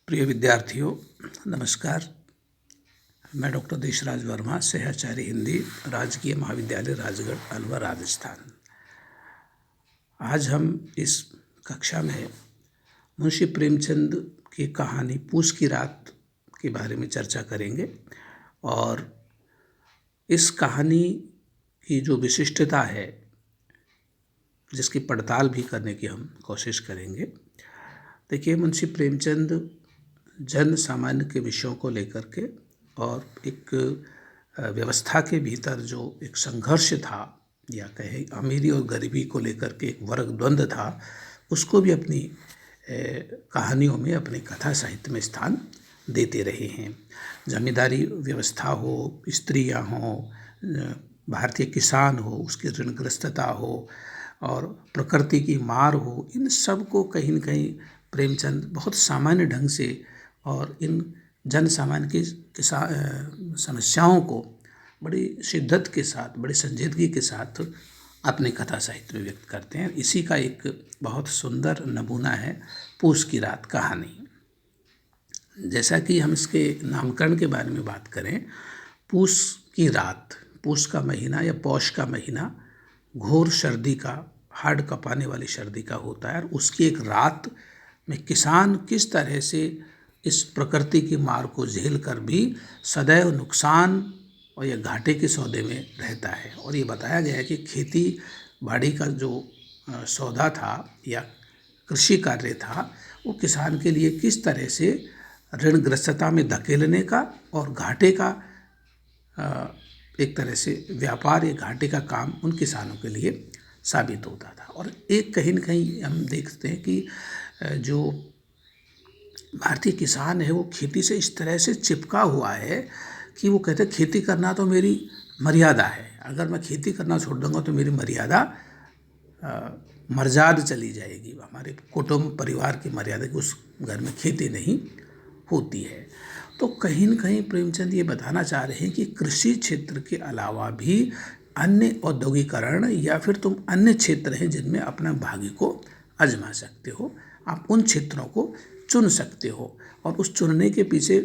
प्रिय विद्यार्थियों, नमस्कार। मैं डॉक्टर देशराज वर्मा, सहआचार्य हिंदी, राजकीय महाविद्यालय राजगढ़, अलवर, राजस्थान। आज हम इस कक्षा में मुंशी प्रेमचंद की कहानी पूस की रात के बारे में चर्चा करेंगे और इस कहानी की जो विशिष्टता है, जिसकी पड़ताल भी करने की हम कोशिश करेंगे। देखिए, मुंशी प्रेमचंद जन सामान्य के विषयों को लेकर के और एक व्यवस्था के भीतर जो एक संघर्ष था, या कहें अमीरी और गरीबी को लेकर के एक वर्ग द्वंद्व था, उसको भी अपनी कहानियों में, अपनी कथा साहित्य में स्थान देते रहे हैं। जमींदारी व्यवस्था हो, स्त्रियां हों, भारतीय किसान हो, उसकी ऋणग्रस्तता हो और प्रकृति की मार हो, इन सब को कहीं न कहीं प्रेमचंद बहुत सामान्य ढंग से और इन जन सामान्य की समस्याओं को बड़ी शिद्दत के साथ, बड़ी संजीदगी के साथ अपने कथा साहित्य में व्यक्त करते हैं। इसी का एक बहुत सुंदर नमूना है पूस की रात कहानी। जैसा कि हम इसके नामकरण के बारे में बात करें, पूस की रात, पूस का महीना या पौष का महीना घोर सर्दी का, हाड़ कँपाने वाली सर्दी का होता है और उसकी एक रात में किसान किस तरह से इस प्रकृति की मार को झेल कर भी सदैव नुकसान और या घाटे के सौदे में रहता है। और ये बताया गया है कि खेती बाड़ी का जो सौदा था या कृषि कार्य था, वो किसान के लिए किस तरह से ऋणग्रस्तता में धकेलने का और घाटे का एक तरह से व्यापार या घाटे का काम उन किसानों के लिए साबित होता था। और एक कहीं न कहीं हम देखते हैं कि जो भारतीय किसान है वो खेती से इस तरह से चिपका हुआ है कि वो कहते हैं खेती करना तो मेरी मर्यादा है, अगर मैं खेती करना छोड़ दूंगा तो मेरी मर्यादा मर्याद चली जाएगी, हमारे कुटुंब परिवार की मर्यादा की उस घर में खेती नहीं होती है। तो कहीं न कहीं प्रेमचंद ये बताना चाह रहे हैं कि कृषि क्षेत्र के अलावा भी अन्य औद्योगिकरण या फिर तुम अन्य क्षेत्र हैं जिनमें अपना भाग्य को आजमा सकते हो, आप उन क्षेत्रों को चुन सकते हो। और उस चुनने के पीछे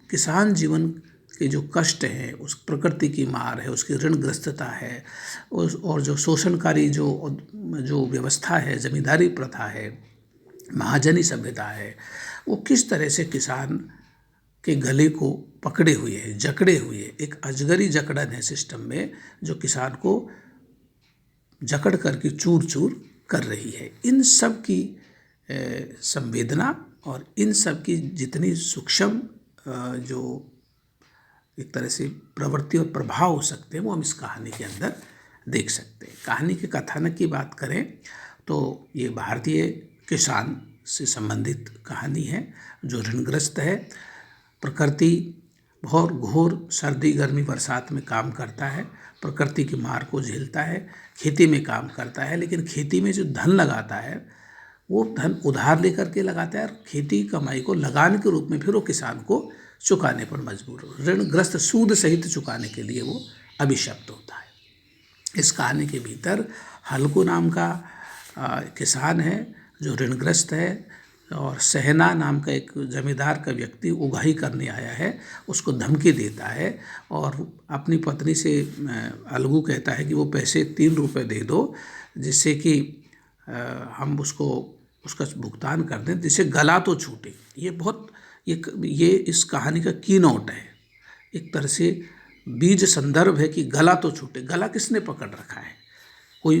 किसान जीवन के जो कष्ट हैं, उस प्रकृति की मार है, उसकी ऋणग्रस्तता है, और जो शोषणकारी जो व्यवस्था है, जमींदारी प्रथा है, महाजनी सभ्यता है, वो किस तरह से किसान के गले को पकड़े हुए है, जकड़े हुए, एक अजगरी जकड़न है सिस्टम में, जो किसान को जकड़ करके चूर चूर कर रही है। इन सब की संवेदना और इन सब की जितनी सूक्ष्म जो एक तरह से प्रवृत्ति और प्रभाव हो सकते हैं, वो हम इस कहानी के अंदर देख सकते हैं। कहानी के कथानक की बात करें तो ये भारतीय किसान से संबंधित कहानी है जो ऋणग्रस्त है। प्रकृति बहुत घोर सर्दी गर्मी बरसात में काम करता है, प्रकृति की मार को झेलता है, खेती में काम करता है, लेकिन खेती में जो धन लगाता है वो धन उधार लेकर के लगाता है और खेती कमाई को लगान के रूप में फिर वो किसान को चुकाने पर मजबूर हो, ऋणग्रस्त सूद सहित चुकाने के लिए वो अभिशप्त होता है। इस कहानी के भीतर हल्कू नाम का किसान है जो ऋणग्रस्त है, और सहना नाम का एक जमींदार का व्यक्ति उगाही करने आया है, उसको धमकी देता है और अपनी पत्नी से अलगू कहता है कि वो पैसे 3 रुपये दे दो, जिससे कि हम उसका भुगतान कर दें, जिससे गला तो छूटे। ये इस कहानी का की नोट है, एक तरह से बीज संदर्भ है कि गला तो छूटे। गला किसने पकड़ रखा है? कोई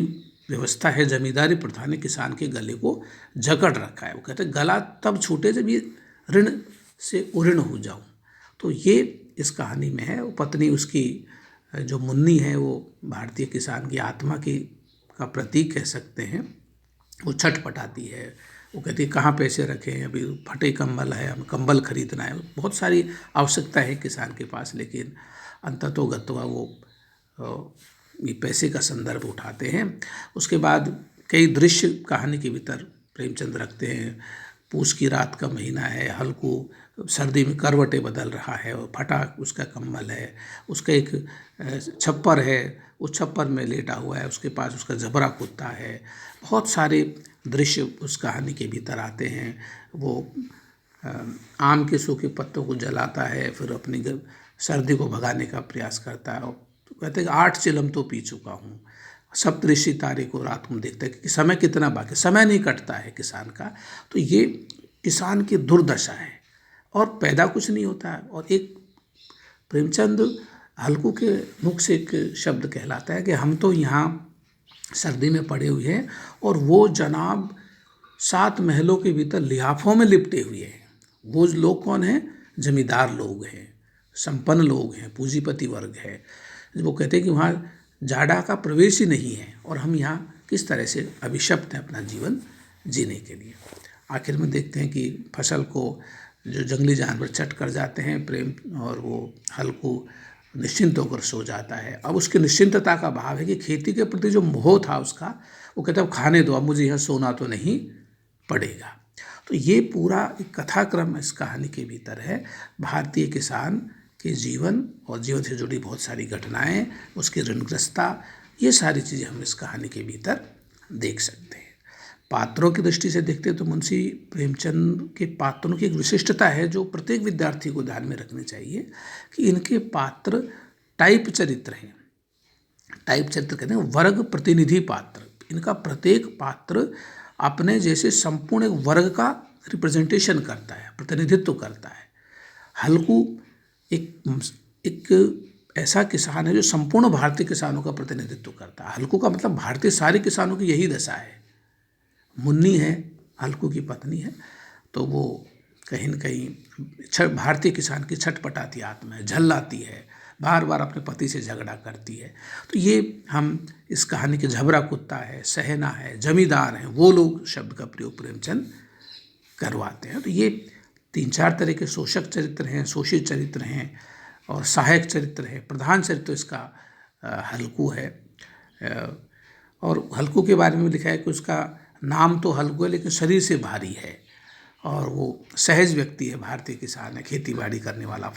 व्यवस्था है, जमींदारी प्रथा ने किसान के गले को जकड़ रखा है। वो कहते हैं गला तब छूटे जब ये ऋण से उऋण हो जाऊं। तो ये इस कहानी में है। वो पत्नी उसकी जो मुन्नी है, वो भारतीय किसान की आत्मा का प्रतीक कह सकते हैं। वो छटपटाती है, वो कहती है कहाँ पैसे रखें, अभी फटे कंबल है, हमें कंबल खरीदना है, बहुत सारी आवश्यकता है किसान के पास, लेकिन अंततोगत्वा वो ये पैसे का संदर्भ उठाते हैं। उसके बाद कई दृश्य कहानी के भीतर प्रेमचंद रखते हैं। पूस की रात का महीना है, हल्कू सर्दी में करवटें बदल रहा है और फटा उसका कंबल है, उसका एक छप्पर है, उस छप्पर में लेटा हुआ है, उसके पास उसका जबरा कुत्ता है। बहुत सारे दृश्य उस कहानी के भीतर आते हैं। वो आम के सूखे पत्तों को जलाता है, फिर अपनी सर्दी को भगाने का प्रयास करता है। तो कहते हैं कि 8 चिलम तो पी चुका हूँ। सप्तऋषि तारे को रात में देखता है कि समय कितना बाकी, समय नहीं कटता है किसान का। तो ये किसान की दुर्दशा है और पैदा कुछ नहीं होता है। और एक प्रेमचंद हल्कू के मुख से एक शब्द कहलाता है कि हम तो यहाँ सर्दी में पड़े हुए हैं और वो जनाब 7 महलों के भीतर लिहाफों में लिपटे हुए हैं। वो लोग कौन हैं? जमींदार लोग हैं, संपन्न लोग हैं, पूंजीपति वर्ग है। वो कहते हैं कि वहाँ जाड़ा का प्रवेश ही नहीं है और हम यहाँ किस तरह से अभिशप्त हैं अपना जीवन जीने के लिए। आखिर में देखते हैं कि फसल को जो जंगली जानवर चट कर जाते हैं प्रेम, और वो हल्कू निश्चिंत होकर सो जाता है। अब उसकी निश्चिंतता का भाव है कि खेती के प्रति जो मोह था उसका, वो कहता है अब खाने दो, अब मुझे यहाँ सोना तो नहीं पड़ेगा। तो ये पूरा एक कथाक्रम इस कहानी के भीतर है। भारतीय किसान के जीवन और जीवन से जुड़ी बहुत सारी घटनाएं, उसकी ऋणग्रस्तता, ये सारी चीज़ें हम इस कहानी के भीतर देख सकते हैं। पात्रों की दृष्टि से देखते हैं तो मुंशी प्रेमचंद के पात्रों की एक विशिष्टता है जो प्रत्येक विद्यार्थी को ध्यान में रखनी चाहिए कि इनके पात्र टाइप चरित्र हैं। टाइप चरित्र कहते हैं वर्ग प्रतिनिधि पात्र। इनका प्रत्येक पात्र अपने जैसे संपूर्ण एक वर्ग का रिप्रेजेंटेशन करता है, प्रतिनिधित्व करता है। हल्कू एक ऐसा किसान है जो संपूर्ण भारतीय किसानों का प्रतिनिधित्व करता है। हल्कू का मतलब भारतीय सारे किसानों की यही दशा है। मुन्नी है, हल्कू की पत्नी है, तो वो कहीं न कहीं भारतीय किसान की छटपटाती आत्मा है, झल्लाती है, बार बार अपने पति से झगड़ा करती है। तो ये हम इस कहानी के झबरा कुत्ता है, सहना है, जमींदार हैं, वो लोग शब्द का प्रयोग प्रेमचंद करवाते हैं। तो ये 3-4 तरह के शोषक चरित्र हैं, शोषित चरित्र हैं और सहायक चरित्र है। प्रधान चरित्र इसका हल्कू है। और हल्कू के बारे में लिखा है कि उसका नाम तो हल्कू है लेकिन शरीर से भारी है और वो सहज व्यक्ति है, भारतीय किसान है, खेती बाड़ी करने वाला।